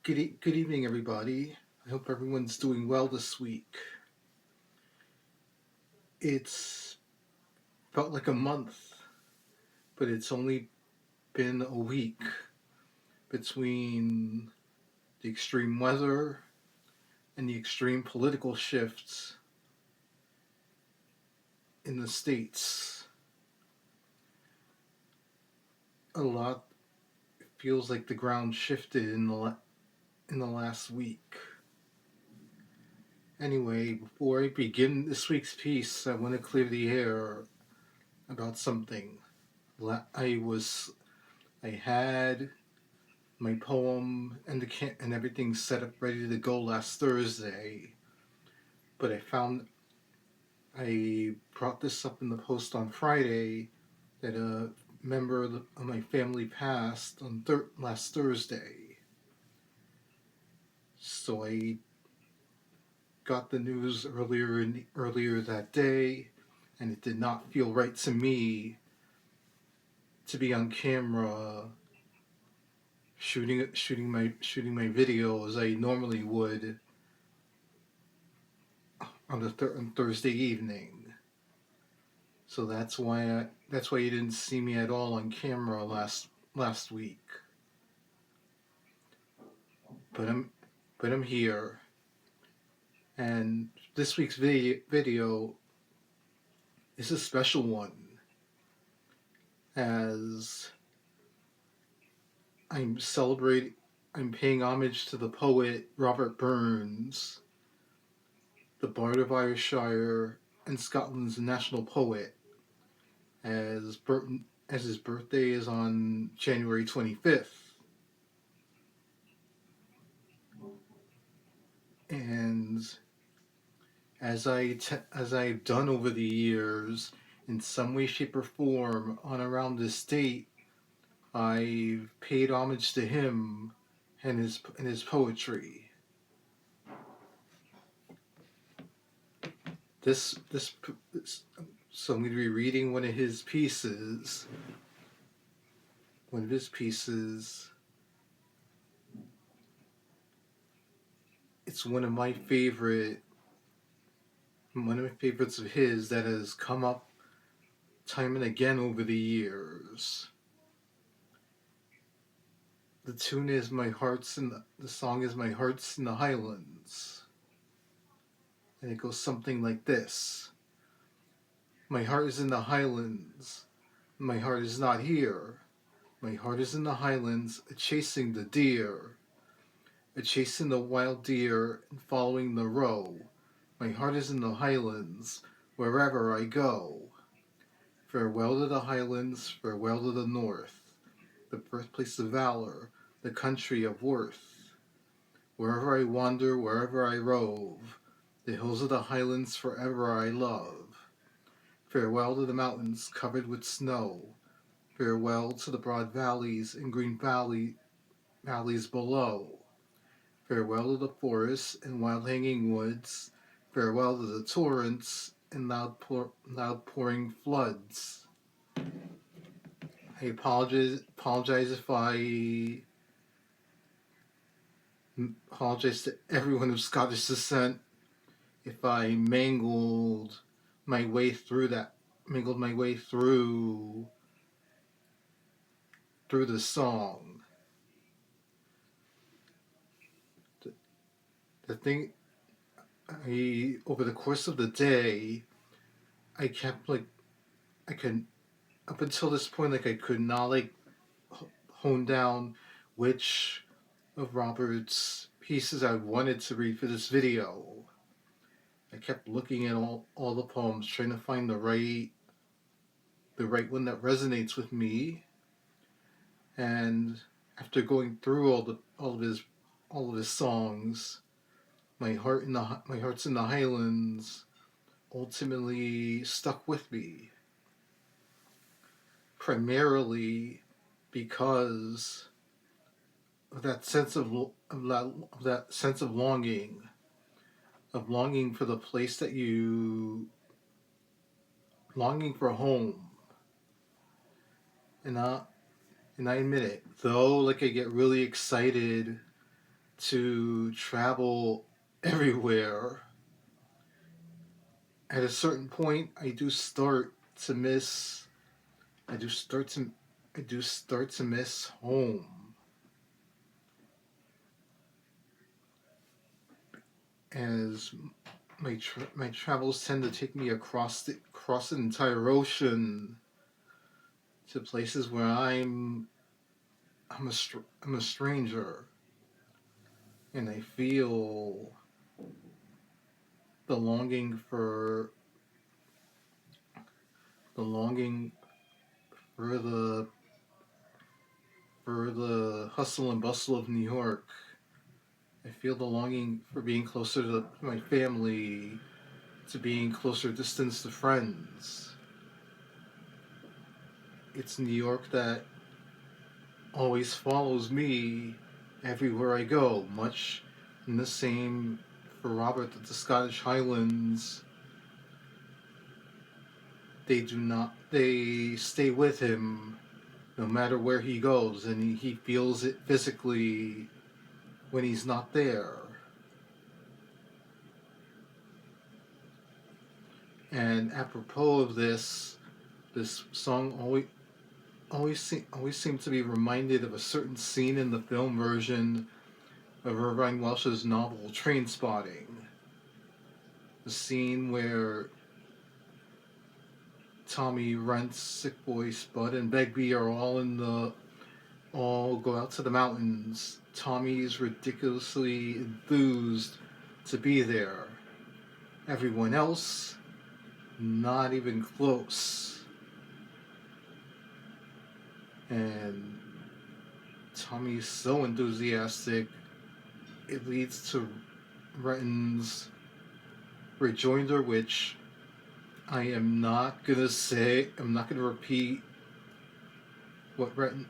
Good evening, everybody. I hope everyone's doing well this week. It's felt like a month, but it's only been a week between the extreme weather and the extreme political shifts in the States. A lot feels like the ground shifted in the last week. Anyway, before I begin this week's piece, I want to clear the air about something. I had my poem and and everything set up ready to go last Thursday, but I brought this up in the post on Friday that a member of my family passed on last Thursday. So I got the news earlier that day, and it did not feel right to me to be on camera shooting my video as I normally would on Thursday evening. So that's why you didn't see me at all on camera last week. But I'm here, and this week's video is a special one, as I'm paying homage to the poet Robert Burns, the Bard of Ayrshire and Scotland's national poet, as his birthday is on January 25th. And as I've done over the years, in some way, shape, or form, on around this date, I've paid homage to him and his poetry. This so I'm going to be reading one of his pieces. One of his pieces. It's one of my favorites of his that has come up time and again over the years. The song is My Heart's in the Highlands. And it goes something like this. My heart is in the Highlands. My heart is not here. My heart is in the Highlands, chasing the deer. Chasing the wild deer and following the roe. My heart is in the Highlands, wherever I go. Farewell to the Highlands, farewell to the North, the birthplace of valour, the country of worth. Wherever I wander, wherever I rove, the hills of the Highlands forever I love. Farewell to the mountains covered with snow, farewell to the broad valleys and green valleys below. Farewell to the forests and wild hanging woods, farewell to the torrents and loud pouring floods. I apologize to everyone of Scottish descent if I mangled my way through the song. The thing, over the course of the day, I kept up until this point, I could not hone down which of Robert's pieces I wanted to read for this video. I kept looking at all the poems, trying to find the right one that resonates with me. And after going through all of his songs, my heart's in the Highlands ultimately stuck with me, primarily because of that sense of longing for the place longing for home. And I admit it, though, I get really excited to travel everywhere. At a certain point, I do start to miss home. As my travels tend to take me across the entire ocean to places where I'm a stranger, and I feel the longing for the longing for the hustle and bustle of New York. I feel the longing for being closer to my family, to being closer distance to friends. It's New York that always follows me everywhere I go, much in the same for Robert that the Scottish Highlands, they stay with him no matter where he goes, and he feels it physically when he's not there. And apropos of this song always seemed to be reminded of a certain scene in the film version of Irvine Welsh's novel Trainspotting. The scene where Tommy, Rent, Sick Boy, Spud, and Begbie are all go out to the mountains. Tommy's ridiculously enthused to be there. Everyone else, not even close. And Tommy's so enthusiastic, it leads to Renton's rejoinder, which I am not gonna say. I'm not gonna repeat what Renton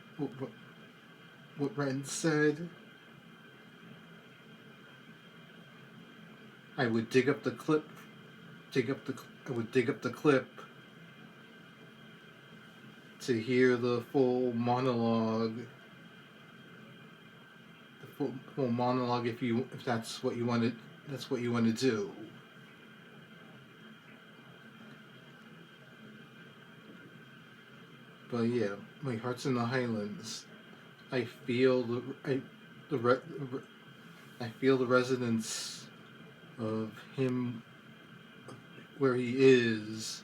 said. I would dig up the clip. I would dig up the clip to hear the full monologue. The full monologue, if that's what you want to do. But yeah, my heart's in the Highlands. I feel I feel the resonance of him where he is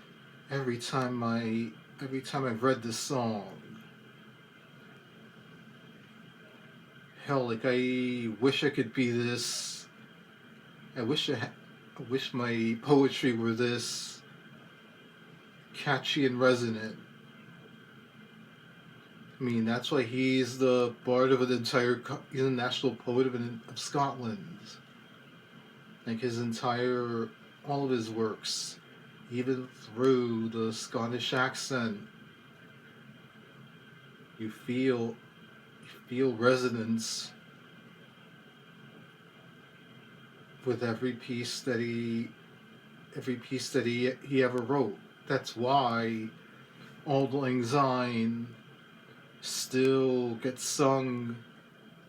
every time I've read this song. Hell, like I wish I could be this. I wish my poetry were this catchy and resonant. I mean, that's why he's the bard of he's the national poet of Scotland. Like all of his works, even through the Scottish accent, you feel resonance with every piece that he ever wrote. That's why Auld Lang Syne still gets sung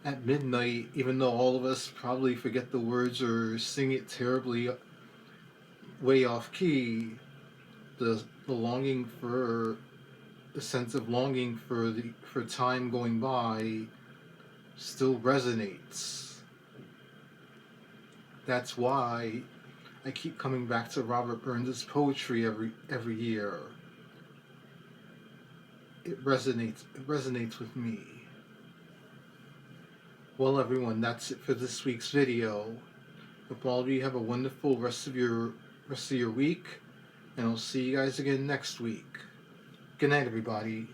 at midnight, even though all of us probably forget the words or sing it terribly way off key. The longing for the sense of longing for time going by still resonates. That's why I keep coming back to Robert Burns' poetry every year. It resonates with me. Well, everyone, that's it for this week's video. Hope all of you have a wonderful rest of your week, and I'll see you guys again next week. Good night, everybody.